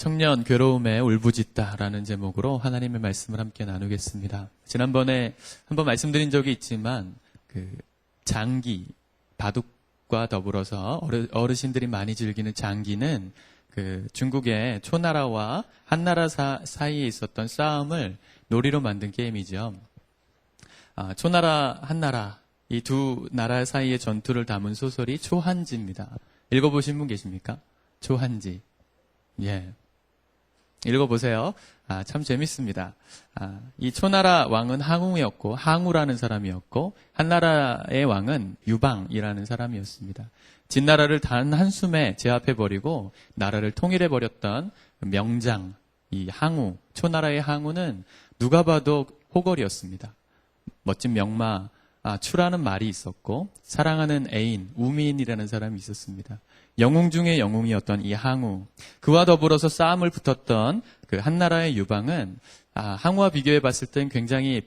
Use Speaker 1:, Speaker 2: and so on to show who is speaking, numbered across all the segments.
Speaker 1: 청년 괴로움에 울부짖다라는 제목으로 하나님의 말씀을 함께 나누겠습니다. 지난번에 한번 말씀드린 적이 있지만 장기, 바둑과 더불어서 어르신들이 많이 즐기는 장기는 중국의 초나라와 한나라 사이에 있었던 싸움을 놀이로 만든 게임이죠. 초나라, 한나라 이 두 나라 사이의 전투를 담은 소설이 초한지입니다. 읽어보신 분 계십니까? 초한지. 예. 읽어보세요. 참 재밌습니다. 이 초나라 왕은 항우였고, 항우라는 사람이었고, 한나라의 왕은 유방이라는 사람이었습니다. 진나라를 단 한숨에 제압해버리고, 나라를 통일해버렸던 명장, 이 항우, 초나라의 항우는 누가 봐도 호걸이었습니다. 멋진 명마, 추라는 말이 있었고, 사랑하는 애인, 우민이라는 사람이 있었습니다. 영웅 중에 영웅이었던 이 항우, 그와 더불어서 싸움을 붙었던 한나라의 유방은 항우와 비교해 봤을 땐 굉장히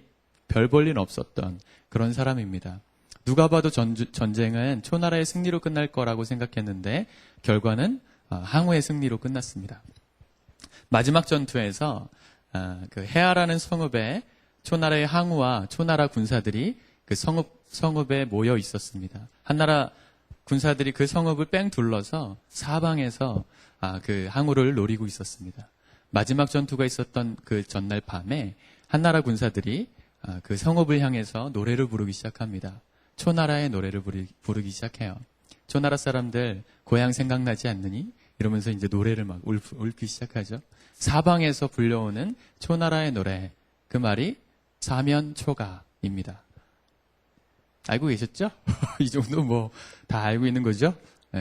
Speaker 1: 별 볼 일 없었던 그런 사람입니다. 누가 봐도 전쟁은 초나라의 승리로 끝날 거라고 생각했는데 결과는 항우의 승리로 끝났습니다. 마지막 전투에서 해아라는 성읍에 초나라의 항우와 초나라 군사들이 그 성읍에 모여 있었습니다. 한나라 군사들이 그 성읍을 뺑 둘러서 사방에서 그 항우를 노리고 있었습니다. 마지막 전투가 있었던 그 전날 밤에 한나라 군사들이 그 성읍을 향해서 노래를 부르기 시작합니다. 초나라의 노래를 부르기 시작해요. 초나라 사람들 고향 생각나지 않느니? 이러면서 이제 노래를 막 읊기 시작하죠. 사방에서 불려오는 초나라의 노래, 그 말이 사면초가입니다. 알고 계셨죠? 이 정도 다 알고 있는 거죠?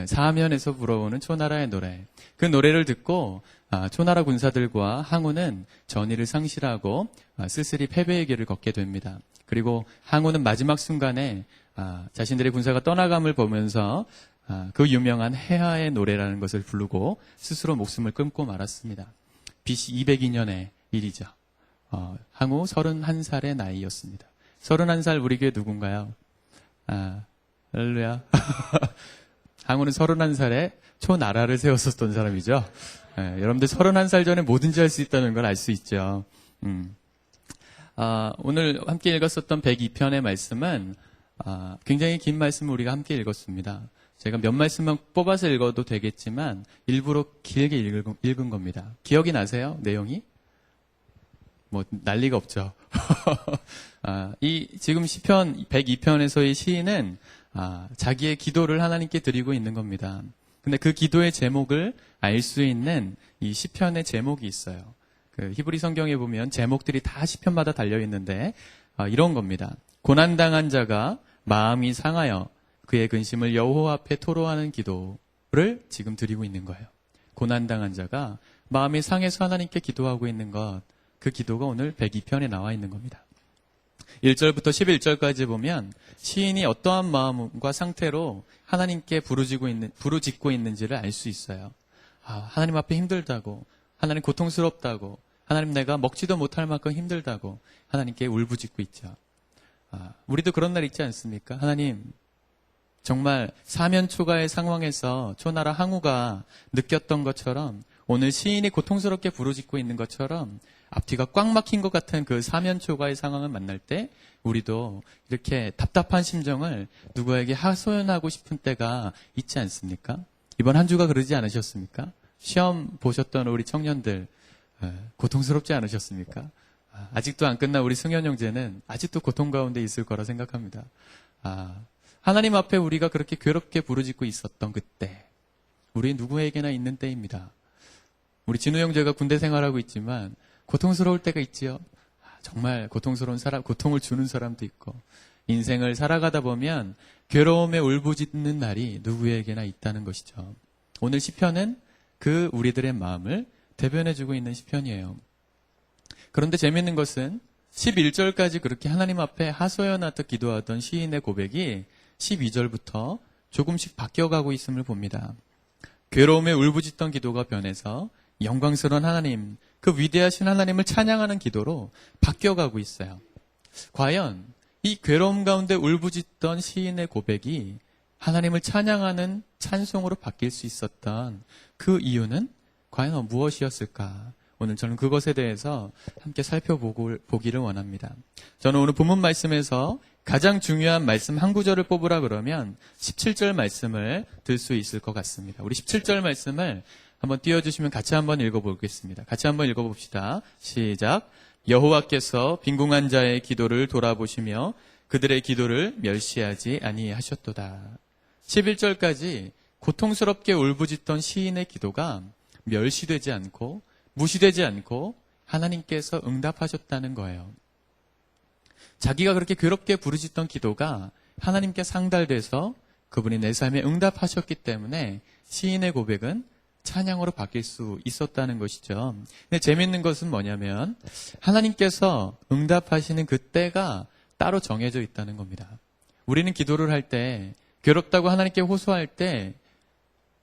Speaker 1: 사면에서 불어오는 초나라의 노래. 그 노래를 듣고 초나라 군사들과 항우는 전의를 상실하고 쓸쓸히 패배의 길을 걷게 됩니다. 그리고 항우는 마지막 순간에 자신들의 군사가 떠나감을 보면서 그 유명한 해아의 노래라는 것을 부르고 스스로 목숨을 끊고 말았습니다. BC 202년의 일이죠. 항우 31살의 나이였습니다. 31살 우리 교회 누군가요? 할렐루야. 항우는 31살에 초나라를 세웠었던 사람이죠. 여러분들 31살 전에 뭐든지 할 수 있다는 걸 알 수 있죠. 오늘 함께 읽었었던 102편의 말씀은 굉장히 긴 말씀을 우리가 함께 읽었습니다. 제가 몇 말씀만 뽑아서 읽어도 되겠지만 일부러 길게 읽은 겁니다. 기억이 나세요? 내용이? 난리가 없죠. 지금 시편 102편에서의 시인은 자기의 기도를 하나님께 드리고 있는 겁니다. 근데 그 기도의 제목을 알 수 있는 이 시편의 제목이 있어요. 히브리 성경에 보면 제목들이 다 시편마다 달려 있는데 이런 겁니다. 고난당한 자가 마음이 상하여 그의 근심을 여호와 앞에 토로하는 기도를 지금 드리고 있는 거예요. 고난당한 자가 마음이 상해서 하나님께 기도하고 있는 것, 그 기도가 오늘 102편에 나와 있는 겁니다. 1절부터 11절까지 보면 시인이 어떠한 마음과 상태로 하나님께 부르짖고 있는지를 알 수 있어요. 하나님 앞에 힘들다고, 하나님 고통스럽다고, 하나님 내가 먹지도 못할 만큼 힘들다고 하나님께 울부짖고 있죠. 우리도 그런 날 있지 않습니까? 하나님, 정말 사면초가의 상황에서 초나라 항우가 느꼈던 것처럼 오늘 시인이 고통스럽게 부르짖고 있는 것처럼 앞뒤가 꽉 막힌 것 같은 그 사면초가의 상황을 만날 때 우리도 이렇게 답답한 심정을 누구에게 하소연하고 싶은 때가 있지 않습니까? 이번 한 주가 그러지 않으셨습니까? 시험 보셨던 우리 청년들 고통스럽지 않으셨습니까? 아직도 안 끝난 우리 승현 형제는 아직도 고통 가운데 있을 거라 생각합니다. 하나님 앞에 우리가 그렇게 괴롭게 부르짖고 있었던 그때 우리 누구에게나 있는 때입니다. 우리 진우 형제가 군대 생활하고 있지만 고통스러울 때가 있지요. 정말 고통스러운 사람, 고통을 주는 사람도 있고 인생을 살아가다 보면 괴로움에 울부짖는 날이 누구에게나 있다는 것이죠. 오늘 시편은 그 우리들의 마음을 대변해주고 있는 시편이에요. 그런데 재밌는 것은 11절까지 그렇게 하나님 앞에 하소연하듯 기도하던 시인의 고백이 12절부터 조금씩 바뀌어가고 있음을 봅니다. 괴로움에 울부짖던 기도가 변해서 영광스러운 하나님, 그 위대하신 하나님을 찬양하는 기도로 바뀌어가고 있어요. 과연 이 괴로움 가운데 울부짖던 시인의 고백이 하나님을 찬양하는 찬송으로 바뀔 수 있었던 그 이유는 과연 무엇이었을까? 오늘 저는 그것에 대해서 함께 살펴보기를 원합니다. 저는 오늘 본문 말씀에서 가장 중요한 말씀 한 구절을 뽑으라 그러면 17절 말씀을 들 수 있을 것 같습니다. 우리 17절 말씀을 한번 띄워주시면 같이 한번 읽어보겠습니다. 같이 한번 읽어봅시다. 시작. 여호와께서 빈궁한 자의 기도를 돌아보시며 그들의 기도를 멸시하지 아니하셨도다. 11절까지 고통스럽게 울부짖던 시인의 기도가 멸시되지 않고 무시되지 않고 하나님께서 응답하셨다는 거예요. 자기가 그렇게 괴롭게 부르짖던 기도가 하나님께 상달돼서 그분이 내 삶에 응답하셨기 때문에 시인의 고백은 찬양으로 바뀔 수 있었다는 것이죠. 근데 재밌는 것은 뭐냐면 하나님께서 응답하시는 그 때가 따로 정해져 있다는 겁니다. 우리는 기도를 할 때 괴롭다고 하나님께 호소할 때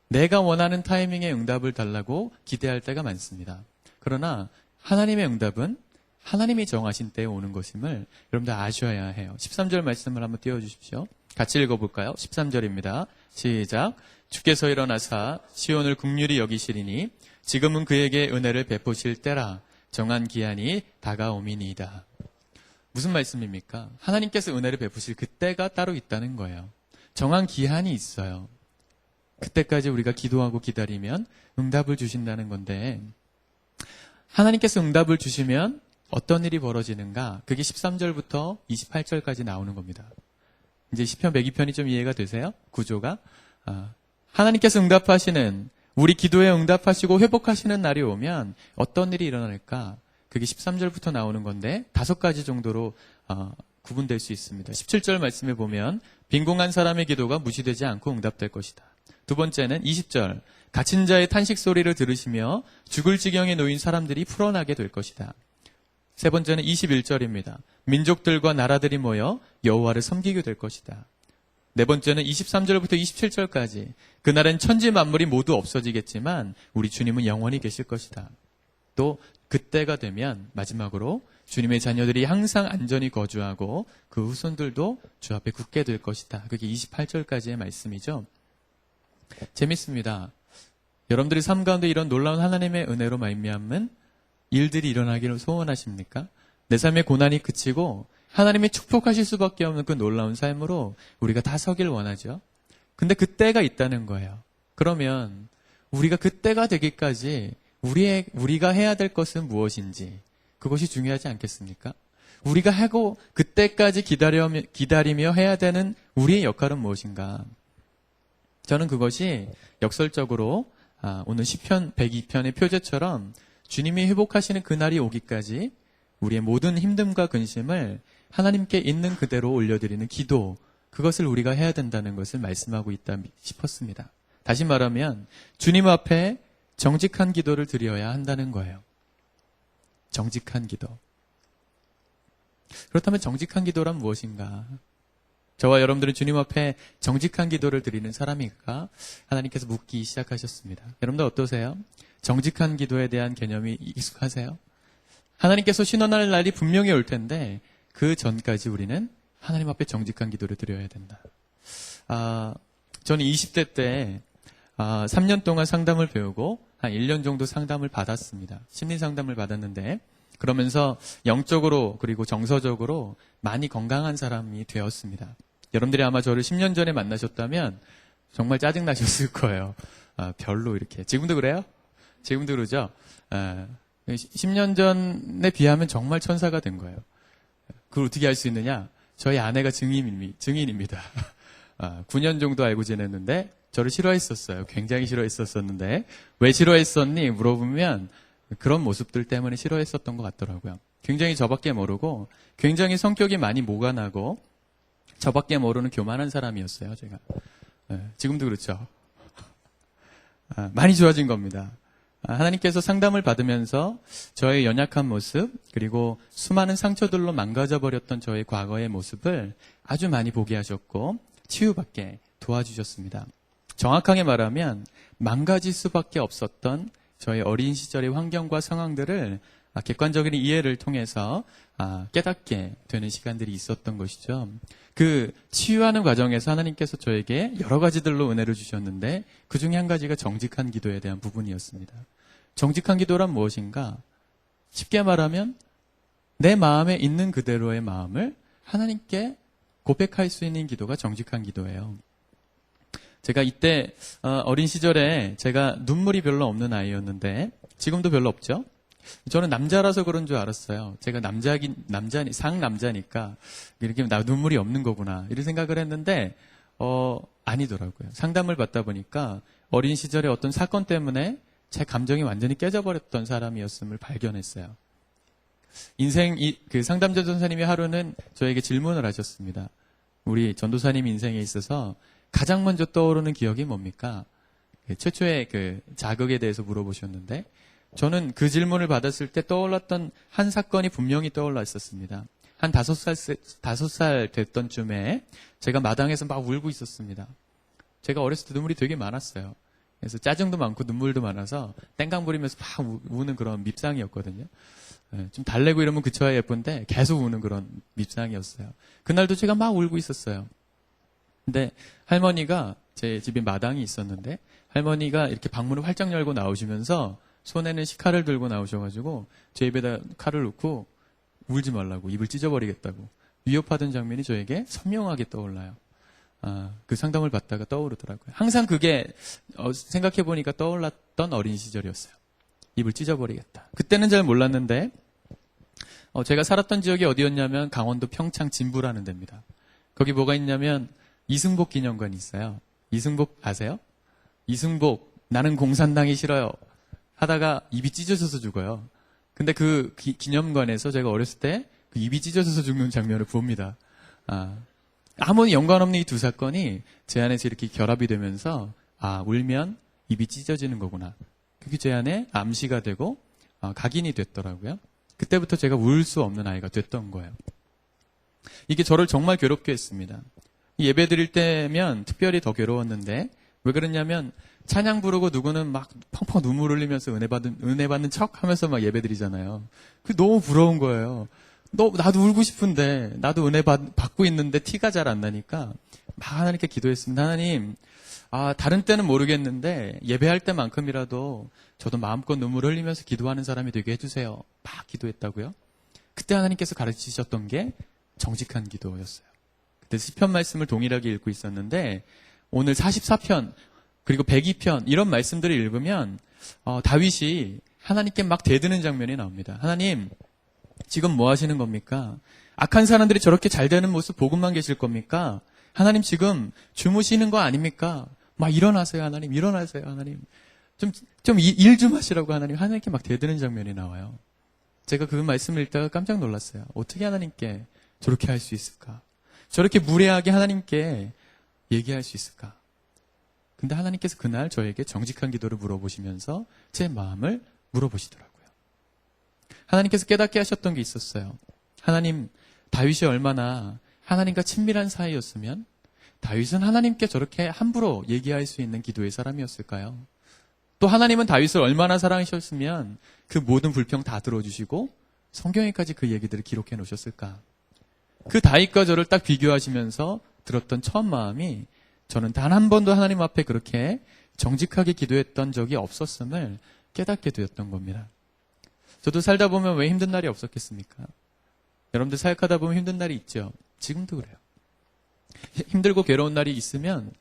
Speaker 1: 내가 원하는 타이밍에 응답을 달라고 기대할 때가 많습니다. 그러나 하나님의 응답은 하나님이 정하신 때에 오는 것임을 여러분들 아셔야 해요. 13절 말씀을 한번 띄워주십시오. 같이 읽어볼까요? 13절입니다. 시작. 주께서 일어나사 시온을 긍휼히 여기시리니 지금은 그에게 은혜를 베푸실 때라 정한 기한이 다가오미니이다. 무슨 말씀입니까? 하나님께서 은혜를 베푸실 그때가 따로 있다는 거예요. 정한 기한이 있어요. 그때까지 우리가 기도하고 기다리면 응답을 주신다는 건데 하나님께서 응답을 주시면 어떤 일이 벌어지는가? 그게 13절부터 28절까지 나오는 겁니다. 이제 시편 102편이 좀 이해가 되세요? 구조가? 하나님께서 응답하시는 우리 기도에 응답하시고 회복하시는 날이 오면 어떤 일이 일어날까? 그게 13절부터 나오는 건데 5가지 정도로 구분될 수 있습니다. 17절 말씀에 보면 빈궁한 사람의 기도가 무시되지 않고 응답될 것이다. 두 번째는 20절 갇힌 자의 탄식 소리를 들으시며 죽을 지경에 놓인 사람들이 풀어나게 될 것이다. 세 번째는 21절입니다. 민족들과 나라들이 모여 여호와를 섬기게 될 것이다. 네 번째는 23절부터 27절까지 그날은 천지 만물이 모두 없어지겠지만 우리 주님은 영원히 계실 것이다. 또 그때가 되면 마지막으로 주님의 자녀들이 항상 안전히 거주하고 그 후손들도 주 앞에 굳게 될 것이다. 그게 28절까지의 말씀이죠. 재밌습니다. 여러분들이 삶 가운데 이런 놀라운 하나님의 은혜로 말미암은 일들이 일어나기를 소원하십니까? 내 삶의 고난이 그치고 하나님이 축복하실 수밖에 없는 그 놀라운 삶으로 우리가 다 서길 원하죠. 근데 그때가 있다는 거예요. 그러면 우리가 그때가 되기까지 우리가 해야 될 것은 무엇인지 그것이 중요하지 않겠습니까? 우리가 하고 그때까지 기다리며 해야 되는 우리의 역할은 무엇인가? 저는 그것이 역설적으로 오늘 시편 102편의 표제처럼 주님이 회복하시는 그날이 오기까지 우리의 모든 힘듦과 근심을 하나님께 있는 그대로 올려드리는 기도, 그것을 우리가 해야 된다는 것을 말씀하고 있다 싶었습니다. 다시 말하면 주님 앞에 정직한 기도를 드려야 한다는 거예요. 정직한 기도. 그렇다면 정직한 기도란 무엇인가? 저와 여러분들은 주님 앞에 정직한 기도를 드리는 사람인가? 하나님께서 묻기 시작하셨습니다. 여러분들 어떠세요? 정직한 기도에 대한 개념이 익숙하세요? 하나님께서 신원할 날이 분명히 올 텐데 그 전까지 우리는 하나님 앞에 정직한 기도를 드려야 된다. 저는 20대 때 3년 동안 상담을 배우고 한 1년 정도 상담을 받았습니다. 심리 상담을 받았는데 그러면서 영적으로 그리고 정서적으로 많이 건강한 사람이 되었습니다. 여러분들이 아마 저를 10년 전에 만나셨다면 정말 짜증나셨을 거예요. 별로 이렇게. 지금도 그래요? 지금도 그러죠? 10년 전에 비하면 정말 천사가 된 거예요. 그걸 어떻게 알 수 있느냐? 저희 아내가 증인입니다. 9년 정도 알고 지냈는데 저를 싫어했었어요. 굉장히 싫어했었는데 왜 싫어했었니? 물어보면 그런 모습들 때문에 싫어했었던 것 같더라고요. 굉장히 저밖에 모르고 굉장히 성격이 많이 모간하고 저밖에 모르는 교만한 사람이었어요. 제가. 지금도 그렇죠. 많이 좋아진 겁니다. 하나님께서 상담을 받으면서 저의 연약한 모습 그리고 수많은 상처들로 망가져버렸던 저의 과거의 모습을 아주 많이 보게 하셨고 치유받게 도와주셨습니다. 정확하게 말하면 망가질 수밖에 없었던 저의 어린 시절의 환경과 상황들을 객관적인 이해를 통해서 깨닫게 되는 시간들이 있었던 것이죠. 그 치유하는 과정에서 하나님께서 저에게 여러 가지들로 은혜를 주셨는데 그 중에 한 가지가 정직한 기도에 대한 부분이었습니다. 정직한 기도란 무엇인가? 쉽게 말하면 내 마음에 있는 그대로의 마음을 하나님께 고백할 수 있는 기도가 정직한 기도예요. 제가 이때 어린 시절에 제가 눈물이 별로 없는 아이였는데 지금도 별로 없죠. 저는 남자라서 그런 줄 알았어요. 제가 상남자니까 이렇게 나 눈물이 없는 거구나 이런 생각을 했는데 아니더라고요. 상담을 받다 보니까 어린 시절에 어떤 사건 때문에 제 감정이 완전히 깨져버렸던 사람이었음을 발견했어요. 그 상담자 전사님이 하루는 저에게 질문을 하셨습니다. 우리 전도사님 인생에 있어서 가장 먼저 떠오르는 기억이 뭡니까? 최초의 그 자극에 대해서 물어보셨는데 저는 그 질문을 받았을 때 떠올랐던 한 사건이 분명히 떠올라 있었습니다. 한 5살 됐던 쯤에 제가 마당에서 막 울고 있었습니다. 제가 어렸을 때 눈물이 되게 많았어요. 그래서 짜증도 많고 눈물도 많아서 땡강 부리면서 막 우는 그런 밉상이었거든요. 좀 달래고 이러면 그쳐야 예쁜데 계속 우는 그런 밉상이었어요. 그날도 제가 막 울고 있었어요. 근데 할머니가 제 집에 마당이 있었는데 할머니가 이렇게 방문을 활짝 열고 나오시면서 손에는 식칼을 들고 나오셔가지고 제 입에다 칼을 넣고 울지 말라고 입을 찢어버리겠다고 위협하던 장면이 저에게 선명하게 떠올라요. 그 상담을 받다가 떠오르더라고요. 항상 그게 생각해보니까 떠올랐던 어린 시절이었어요. 입을 찢어버리겠다. 그때는 잘 몰랐는데 제가 살았던 지역이 어디였냐면 강원도 평창 진부라는 데입니다. 거기 뭐가 있냐면 이승복 기념관이 있어요. 이승복 아세요? 이승복 나는 공산당이 싫어요 하다가 입이 찢어져서 죽어요. 근데 그 기념관에서 제가 어렸을 때 그 입이 찢어져서 죽는 장면을 봅니다. 아무 연관 없는 이 두 사건이 제 안에서 이렇게 결합이 되면서 울면 입이 찢어지는 거구나. 그게 제 안에 암시가 되고 각인이 됐더라고요. 그때부터 제가 울 수 없는 아이가 됐던 거예요. 이게 저를 정말 괴롭게 했습니다. 예배 드릴 때면 특별히 더 괴로웠는데 왜 그랬냐면 찬양 부르고 누구는 막 펑펑 눈물 흘리면서 은혜 받는 척 하면서 막 예배 드리잖아요. 그게 너무 부러운 거예요. 나도 울고 싶은데 나도 은혜 받고 있는데 티가 잘 안 나니까 막 하나님께 기도했습니다. 하나님, 다른 때는 모르겠는데 예배할 때만큼이라도 저도 마음껏 눈물 흘리면서 기도하는 사람이 되게 해주세요. 막 기도했다고요. 그때 하나님께서 가르치셨던 게 정직한 기도였어요. 그때 시편 말씀을 동일하게 읽고 있었는데 오늘 44편 그리고 102편 이런 말씀들을 읽으면 다윗이 하나님께 막 대드는 장면이 나옵니다. 하나님, 지금 뭐 하시는 겁니까? 악한 사람들이 저렇게 잘 되는 모습 보고만 계실 겁니까? 하나님 지금 주무시는 거 아닙니까? 막 일어나세요 하나님, 일어나세요 하나님. 좀 일 좀 하시라고 하나님께 막 대드는 장면이 나와요. 제가 그 말씀을 읽다가 깜짝 놀랐어요. 어떻게 하나님께 저렇게 할 수 있을까? 저렇게 무례하게 하나님께 얘기할 수 있을까? 근데 하나님께서 그날 저에게 정직한 기도를 물어보시면서 제 마음을 물어보시더라고요. 하나님께서 깨닫게 하셨던 게 있었어요. 하나님, 다윗이 얼마나 하나님과 친밀한 사이였으면 다윗은 하나님께 저렇게 함부로 얘기할 수 있는 기도의 사람이었을까요? 또 하나님은 다윗을 얼마나 사랑하셨으면 그 모든 불평 다 들어주시고 성경에까지 그 얘기들을 기록해 놓으셨을까? 그 다윗과 저를 딱 비교하시면서 들었던 첫 마음이 저는 단 한 번도 하나님 앞에 그렇게 정직하게 기도했던 적이 없었음을 깨닫게 되었던 겁니다. 저도 살다 보면 왜 힘든 날이 없었겠습니까? 여러분들 사역하다 보면 힘든 날이 있죠. 지금도 그래요. 힘들고 괴로운 날이 있으면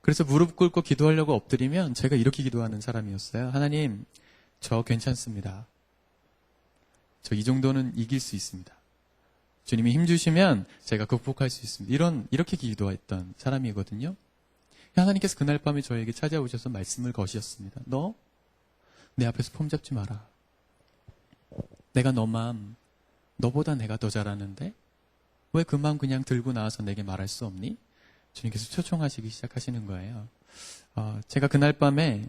Speaker 1: 그래서 무릎 꿇고 기도하려고 엎드리면 제가 이렇게 기도하는 사람이었어요. 하나님, 저 괜찮습니다. 저 이 정도는 이길 수 있습니다. 주님이 힘 주시면 제가 극복할 수 있습니다. 이렇게 기도했던 사람이거든요. 하나님께서 그날 밤에 저에게 찾아오셔서 말씀을 거셨습니다. 너 내 앞에서 폼 잡지 마라. 내가 너 마음, 너보다 내가 더 잘하는데 왜 그 마음 그냥 들고 나와서 내게 말할 수 없니? 주님께서 초청하시기 시작하시는 거예요. 제가 그날 밤에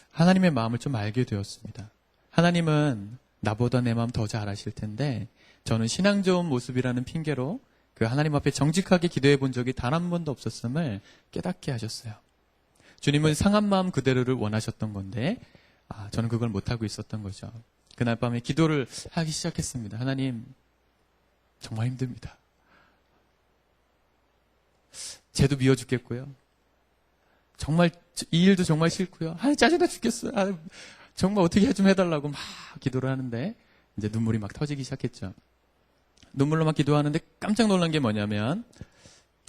Speaker 1: 하나님의 마음을 좀 알게 되었습니다. 하나님은 나보다 내 마음 더 잘 아실 텐데 저는 신앙 좋은 모습이라는 핑계로 그 하나님 앞에 정직하게 기도해 본 적이 단 한 번도 없었음을 깨닫게 하셨어요. 주님은 상한 마음 그대로를 원하셨던 건데 저는 그걸 못하고 있었던 거죠. 그날 밤에 기도를 하기 시작했습니다. 하나님, 정말 힘듭니다. 쟤도 미워 죽겠고요. 정말 이 일도 정말 싫고요. 짜증나 죽겠어요. 정말 어떻게 좀 해달라고 막 기도를 하는데 이제 눈물이 막 터지기 시작했죠. 눈물로 막 기도하는데 깜짝 놀란 게 뭐냐면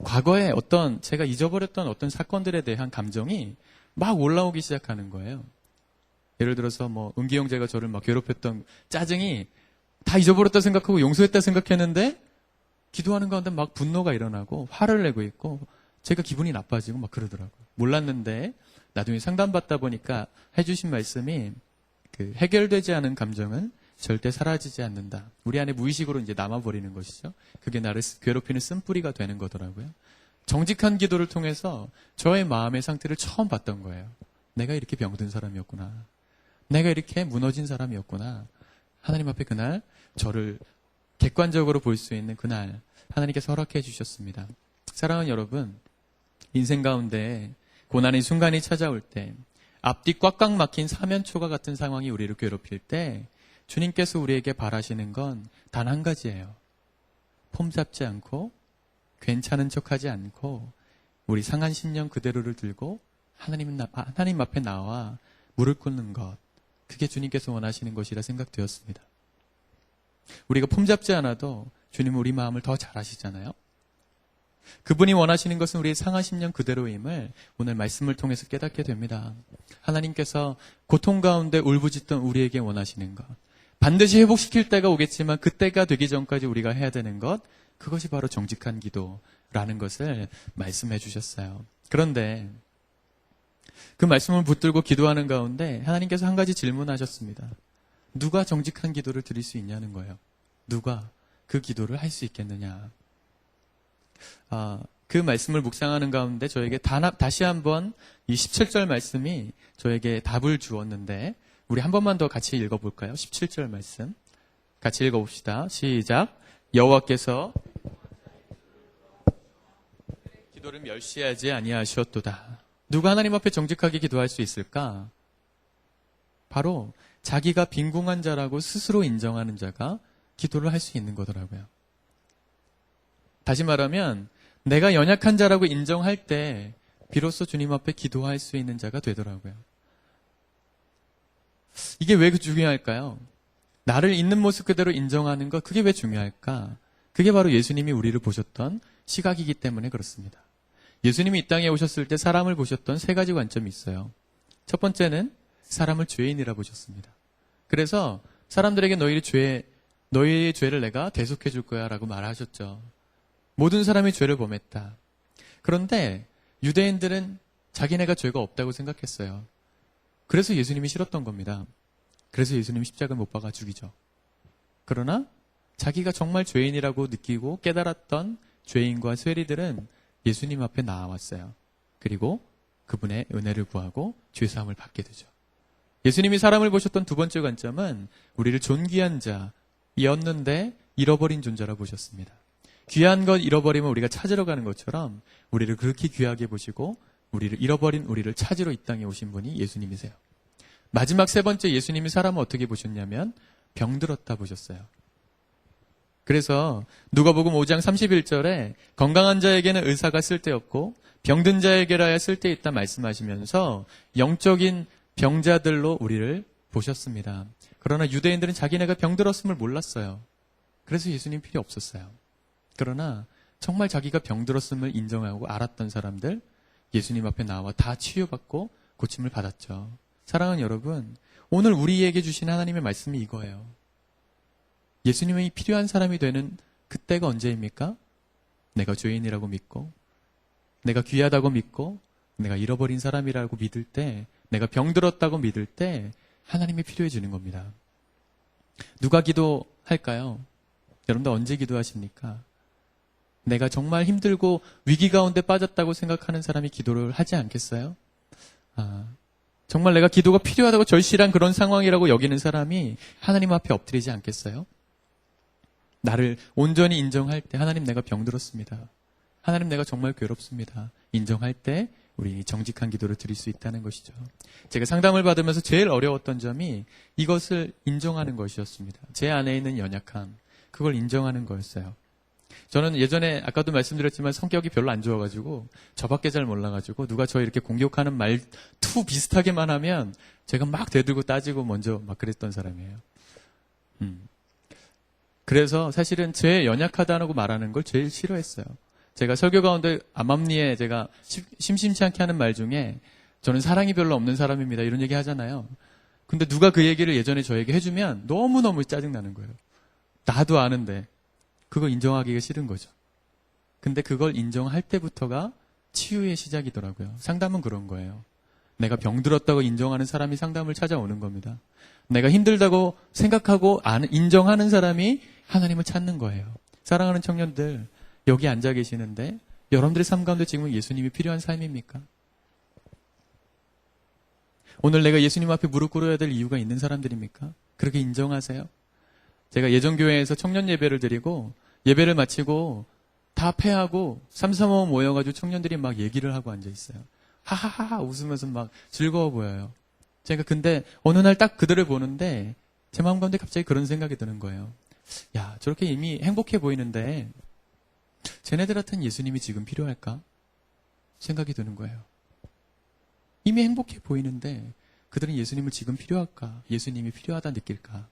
Speaker 1: 과거에 어떤 제가 잊어버렸던 어떤 사건들에 대한 감정이 막 올라오기 시작하는 거예요. 예를 들어서 뭐 은기 형제가 저를 막 괴롭혔던 짜증이 다 잊어버렸다 생각하고 용서했다 생각했는데 기도하는 가운데 막 분노가 일어나고 화를 내고 있고 제가 기분이 나빠지고 막 그러더라고요. 몰랐는데 나중에 상담받다 보니까 해주신 말씀이 그 해결되지 않은 감정은 절대 사라지지 않는다. 우리 안에 무의식으로 이제 남아버리는 것이죠. 그게 나를 괴롭히는 쓴뿌리가 되는 거더라고요. 정직한 기도를 통해서 저의 마음의 상태를 처음 봤던 거예요. 내가 이렇게 병든 사람이었구나. 내가 이렇게 무너진 사람이었구나. 하나님 앞에 그날 저를 객관적으로 볼 수 있는 그날 하나님께서 허락해 주셨습니다. 사랑하는 여러분, 인생 가운데 고난의 순간이 찾아올 때 앞뒤 꽉꽉 막힌 사면초가 같은 상황이 우리를 괴롭힐 때 주님께서 우리에게 바라시는 건 단 한 가지예요. 폼 잡지 않고 괜찮은 척하지 않고 우리 상한 심령 그대로를 들고 하나님 앞에 나와 무릎 꿇는 것, 그게 주님께서 원하시는 것이라 생각되었습니다. 우리가 폼 잡지 않아도 주님은 우리 마음을 더 잘 아시잖아요. 그분이 원하시는 것은 우리의 상한 심령 그대로임을 오늘 말씀을 통해서 깨닫게 됩니다. 하나님께서 고통 가운데 울부짖던 우리에게 원하시는 것, 반드시 회복시킬 때가 오겠지만 그때가 되기 전까지 우리가 해야 되는 것, 그것이 바로 정직한 기도라는 것을 말씀해 주셨어요. 그런데 그 말씀을 붙들고 기도하는 가운데 하나님께서 한 가지 질문하셨습니다. 누가 정직한 기도를 드릴 수 있냐는 거예요. 누가 그 기도를 할 수 있겠느냐. 그 말씀을 묵상하는 가운데 저에게 다시 한번 이 17절 말씀이 저에게 답을 주었는데 우리 한 번만 더 같이 읽어볼까요? 17절 말씀 같이 읽어봅시다. 시작. 여호와께서 기도를 멸시하지 아니하셨도다. 누가 하나님 앞에 정직하게 기도할 수 있을까? 바로 자기가 빈궁한 자라고 스스로 인정하는 자가 기도를 할 수 있는 거더라고요. 다시 말하면 내가 연약한 자라고 인정할 때 비로소 주님 앞에 기도할 수 있는 자가 되더라고요. 이게 왜 중요할까요? 나를 있는 모습 그대로 인정하는 것, 그게 왜 중요할까? 그게 바로 예수님이 우리를 보셨던 시각이기 때문에 그렇습니다. 예수님이 이 땅에 오셨을 때 사람을 보셨던 세 가지 관점이 있어요. 첫 번째는 사람을 죄인이라 보셨습니다. 그래서 사람들에게 너희의 죄를 내가 대속해 줄 거야 라고 말하셨죠. 모든 사람이 죄를 범했다. 그런데 유대인들은 자기네가 죄가 없다고 생각했어요. 그래서 예수님이 싫었던 겁니다. 그래서 예수님이 십자가를 못 박아 죽이죠. 그러나 자기가 정말 죄인이라고 느끼고 깨달았던 죄인과 쇠리들은 예수님 앞에 나와왔어요. 그리고 그분의 은혜를 구하고 죄사함을 받게 되죠. 예수님이 사람을 보셨던 두 번째 관점은 우리를 존귀한 자였는데 잃어버린 존재라 보셨습니다. 귀한 것 잃어버리면 우리가 찾으러 가는 것처럼 우리를 그렇게 귀하게 보시고 우리를 잃어버린 우리를 찾으러 이 땅에 오신 분이 예수님이세요. 마지막 세 번째 예수님이 사람을 어떻게 보셨냐면 병들었다 보셨어요. 그래서 누가복음 5장 31절에 건강한 자에게는 의사가 쓸데없고 병든 자에게라야 쓸데있다 말씀하시면서 영적인 병자들로 우리를 보셨습니다. 그러나 유대인들은 자기네가 병들었음을 몰랐어요. 그래서 예수님 필요 없었어요. 그러나 정말 자기가 병들었음을 인정하고 알았던 사람들, 예수님 앞에 나와 다 치유받고 고침을 받았죠. 사랑하는 여러분, 오늘 우리에게 주신 하나님의 말씀이 이거예요. 예수님이 필요한 사람이 되는 그때가 언제입니까? 내가 죄인이라고 믿고, 내가 귀하다고 믿고, 내가 잃어버린 사람이라고 믿을 때, 내가 병들었다고 믿을 때 하나님이 필요해지는 겁니다. 누가 기도할까요? 여러분들 언제 기도하십니까? 내가 정말 힘들고 위기 가운데 빠졌다고 생각하는 사람이 기도를 하지 않겠어요? 정말 내가 기도가 필요하다고 절실한 그런 상황이라고 여기는 사람이 하나님 앞에 엎드리지 않겠어요? 나를 온전히 인정할 때 하나님 내가 병들었습니다. 하나님 내가 정말 괴롭습니다. 인정할 때 우리 정직한 기도를 드릴 수 있다는 것이죠. 제가 상담을 받으면서 제일 어려웠던 점이 이것을 인정하는 것이었습니다. 제 안에 있는 연약함, 그걸 인정하는 거였어요. 저는 예전에 아까도 말씀드렸지만 성격이 별로 안 좋아가지고 저밖에 잘 몰라가지고 누가 저 이렇게 공격하는 말투 비슷하게만 하면 제가 막 대들고 따지고 먼저 막 그랬던 사람이에요. 그래서 사실은 제 연약하다고 말하는 걸 제일 싫어했어요. 제가 설교 가운데 암암리에 제가 심심치 않게 하는 말 중에 저는 사랑이 별로 없는 사람입니다. 이런 얘기 하잖아요. 근데 누가 그 얘기를 예전에 저에게 해주면 너무너무 짜증나는 거예요. 나도 아는데 그걸 인정하기가 싫은 거죠. 근데 그걸 인정할 때부터가 치유의 시작이더라고요. 상담은 그런 거예요. 내가 병들었다고 인정하는 사람이 상담을 찾아오는 겁니다. 내가 힘들다고 생각하고 인정하는 사람이 하나님을 찾는 거예요. 사랑하는 청년들, 여기 앉아 계시는데 여러분들의 삶 가운데 지금 예수님이 필요한 삶입니까? 오늘 내가 예수님 앞에 무릎 꿇어야 될 이유가 있는 사람들입니까? 그렇게 인정하세요? 제가 예전 교회에서 청년 예배를 드리고 예배를 마치고 다 패하고 삼삼오오 모여가지고 청년들이 막 얘기를 하고 앉아 있어요. 하하하 웃으면서 막 즐거워 보여요. 제가 근데 어느 날 딱 그들을 보는데 제 마음 가운데 갑자기 그런 생각이 드는 거예요. 야, 저렇게 이미 행복해 보이는데 쟤네들한테는 예수님이 지금 필요할까? 생각이 드는 거예요. 이미 행복해 보이는데 그들은 예수님을 지금 필요할까? 예수님이 필요하다 느낄까?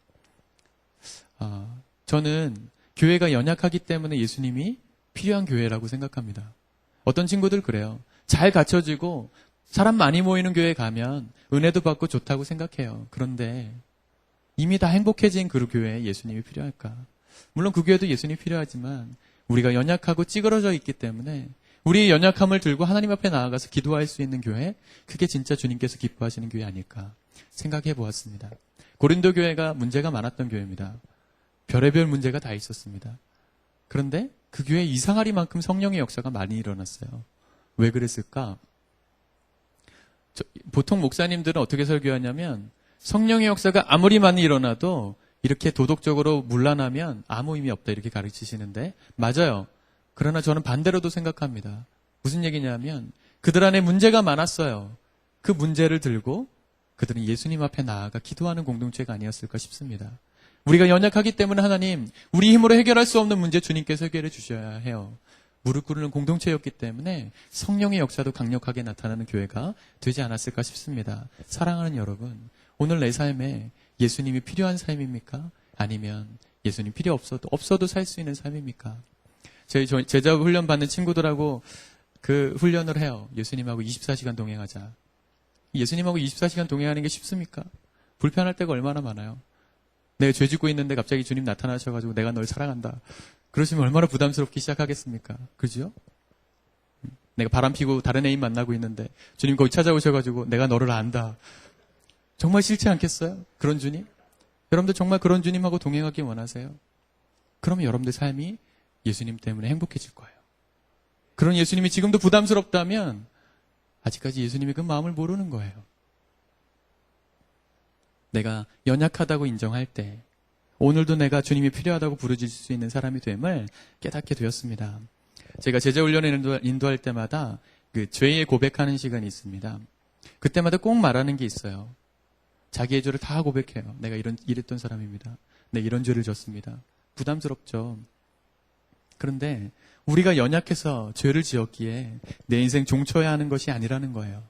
Speaker 1: 저는 교회가 연약하기 때문에 예수님이 필요한 교회라고 생각합니다. 어떤 친구들 그래요. 잘 갖춰지고 사람 많이 모이는 교회 가면 은혜도 받고 좋다고 생각해요. 그런데 이미 다 행복해진 그 교회에 예수님이 필요할까? 물론 그 교회도 예수님이 필요하지만 우리가 연약하고 찌그러져 있기 때문에 우리의 연약함을 들고 하나님 앞에 나아가서 기도할 수 있는 교회, 그게 진짜 주님께서 기뻐하시는 교회 아닐까 생각해 보았습니다. 고린도 교회가 문제가 많았던 교회입니다. 별의별 문제가 다 있었습니다. 그런데 그 교회에 이상하리만큼 성령의 역사가 많이 일어났어요. 왜 그랬을까? 보통 목사님들은 어떻게 설교하냐면 성령의 역사가 아무리 많이 일어나도 이렇게 도덕적으로 문란하면 아무 의미 없다 이렇게 가르치시는데 맞아요. 그러나 저는 반대로도 생각합니다. 무슨 얘기냐면 그들 안에 문제가 많았어요. 그 문제를 들고 그들은 예수님 앞에 나아가 기도하는 공동체가 아니었을까 싶습니다. 우리가 연약하기 때문에 하나님, 우리 힘으로 해결할 수 없는 문제 주님께서 해결해 주셔야 해요. 무릎 꿇는 공동체였기 때문에 성령의 역사도 강력하게 나타나는 교회가 되지 않았을까 싶습니다. 사랑하는 여러분, 오늘 내 삶에 예수님이 필요한 삶입니까? 아니면 예수님 필요 없어도 살 수 있는 삶입니까? 저희 제자 훈련 받는 친구들하고 그 훈련을 해요. 예수님하고 24시간 동행하자. 예수님하고 24시간 동행하는 게 쉽습니까? 불편할 때가 얼마나 많아요. 내가 죄 짓고 있는데 갑자기 주님 나타나셔가지고 내가 널 사랑한다. 그러시면 얼마나 부담스럽게 시작하겠습니까? 그죠? 내가 바람 피고 다른 애인 만나고 있는데 주님 거기 찾아오셔가지고 내가 너를 안다. 정말 싫지 않겠어요? 그런 주님? 여러분들 정말 그런 주님하고 동행하기 원하세요? 그러면 여러분들 삶이 예수님 때문에 행복해질 거예요. 그런 예수님이 지금도 부담스럽다면 아직까지 예수님이 그 마음을 모르는 거예요. 내가 연약하다고 인정할 때 오늘도 내가 주님이 필요하다고 부르짖을 수 있는 사람이 됨을 깨닫게 되었습니다. 제가 제자훈련을 인도할 때마다 그 죄의 고백하는 시간이 있습니다. 그때마다 꼭 말하는 게 있어요. 자기의 죄를 다 고백해요. 내가 이랬던 사람입니다. 내가 이런 죄를 졌습니다. 부담스럽죠. 그런데 우리가 연약해서 죄를 지었기에 내 인생 종쳐야 하는 것이 아니라는 거예요.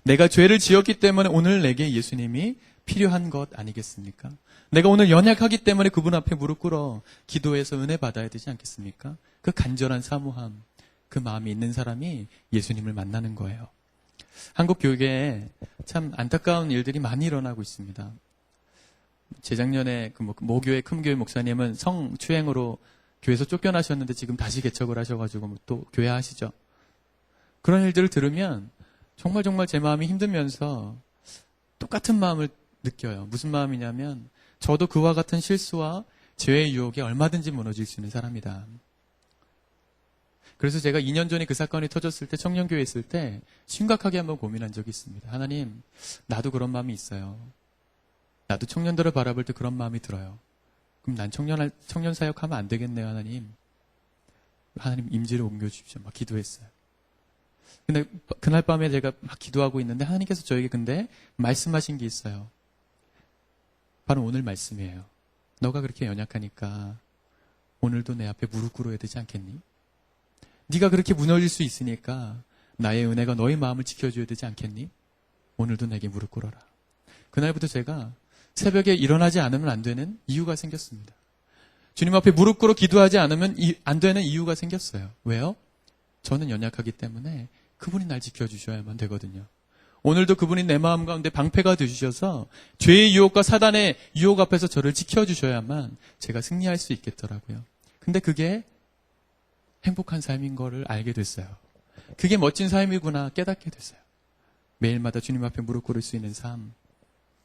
Speaker 1: 내가 죄를 지었기 때문에 오늘 내게 예수님이 필요한 것 아니겠습니까? 내가 오늘 연약하기 때문에 그분 앞에 무릎 꿇어 기도해서 은혜 받아야 되지 않겠습니까? 그 간절한 사모함, 그 마음이 있는 사람이 예수님을 만나는 거예요. 한국 교회에 참 안타까운 일들이 많이 일어나고 있습니다. 재작년에 그 모교회 큰 교회 목사님은 성추행으로 교회에서 쫓겨나셨는데 지금 다시 개척을 하셔가지고 또 교회 하시죠. 그런 일들을 들으면 정말 제 마음이 힘들면서 똑같은 마음을 느껴요. 무슨 마음이냐면 저도 그와 같은 실수와 죄의 유혹에 얼마든지 무너질 수 있는 사람이다. 그래서 제가 2년 전에 그 사건이 터졌을 때 청년교회에 있을 때 심각하게 한번 고민한 적이 있습니다. 하나님, 나도 그런 마음이 있어요. 나도 청년들을 바라볼 때 그런 마음이 들어요. 그럼 난 청년 사역하면 안 되겠네요, 하나님. 하나님 임지를 옮겨주십시오. 막 기도했어요. 근데 그날 밤에 제가 막 기도하고 있는데 하나님께서 저에게 근데 말씀하신 게 있어요. 바로 오늘 말씀이에요. 너가 그렇게 연약하니까 오늘도 내 앞에 무릎 꿇어야 되지 않겠니? 네가 그렇게 무너질 수 있으니까 나의 은혜가 너의 마음을 지켜줘야 되지 않겠니? 오늘도 내게 무릎 꿇어라. 그날부터 제가 새벽에 일어나지 않으면 안 되는 이유가 생겼습니다. 주님 앞에 무릎 꿇어 기도하지 않으면 안 되는 이유가 생겼어요. 왜요? 저는 연약하기 때문에 그분이 날 지켜주셔야만 되거든요. 오늘도 그분이 내 마음 가운데 방패가 되주셔서 죄의 유혹과 사단의 유혹 앞에서 저를 지켜주셔야만 제가 승리할 수 있겠더라고요. 근데 그게 행복한 삶인 거를 알게 됐어요. 그게 멋진 삶이구나 깨닫게 됐어요. 매일마다 주님 앞에 무릎 꿇을 수 있는 삶,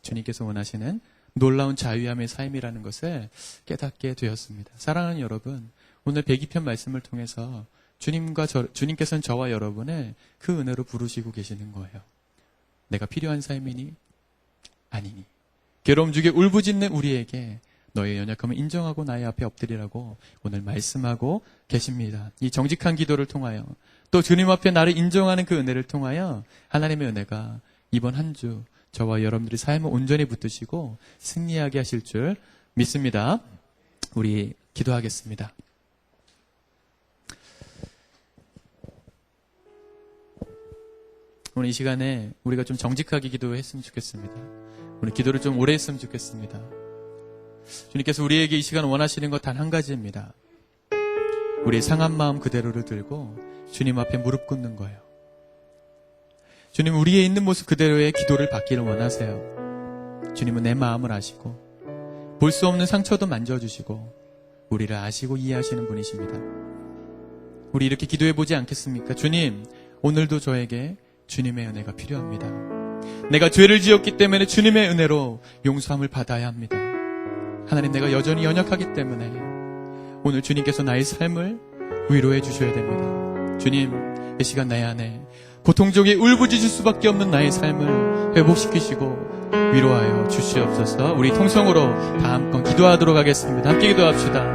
Speaker 1: 주님께서 원하시는 놀라운 자유함의 삶이라는 것을 깨닫게 되었습니다. 사랑하는 여러분, 오늘 102편 말씀을 통해서 주님께서는 저와 여러분을 그 은혜로 부르시고 계시는 거예요. 내가 필요한 삶이니? 아니니. 괴로움 중에 울부짖는 우리에게 너의 연약함을 인정하고 나의 앞에 엎드리라고 오늘 말씀하고 계십니다. 이 정직한 기도를 통하여 또 주님 앞에 나를 인정하는 그 은혜를 통하여 하나님의 은혜가 이번 한 주 저와 여러분들의 삶을 온전히 붙드시고 승리하게 하실 줄 믿습니다. 우리 기도하겠습니다. 오늘 이 시간에 우리가 좀 정직하게 기도했으면 좋겠습니다. 오늘 기도를 좀 오래 했으면 좋겠습니다. 주님께서 우리에게 이 시간 원하시는 것 단 한 가지입니다. 우리의 상한 마음 그대로를 들고 주님 앞에 무릎 꿇는 거예요. 주님, 우리의 있는 모습 그대로의 기도를 받기를 원하세요. 주님은 내 마음을 아시고 볼 수 없는 상처도 만져주시고 우리를 아시고 이해하시는 분이십니다. 우리 이렇게 기도해 보지 않겠습니까? 주님, 오늘도 저에게 주님의 은혜가 필요합니다. 내가 죄를 지었기 때문에 주님의 은혜로 용서함을 받아야 합니다. 하나님, 내가 여전히 연약하기 때문에 오늘 주님께서 나의 삶을 위로해 주셔야 됩니다. 주님, 이 시간 내 안에 고통 중에 울부짖을 수밖에 없는 나의 삶을 회복시키시고 위로하여 주시옵소서. 우리 통성으로 다 함께 기도하도록 하겠습니다. 함께 기도합시다.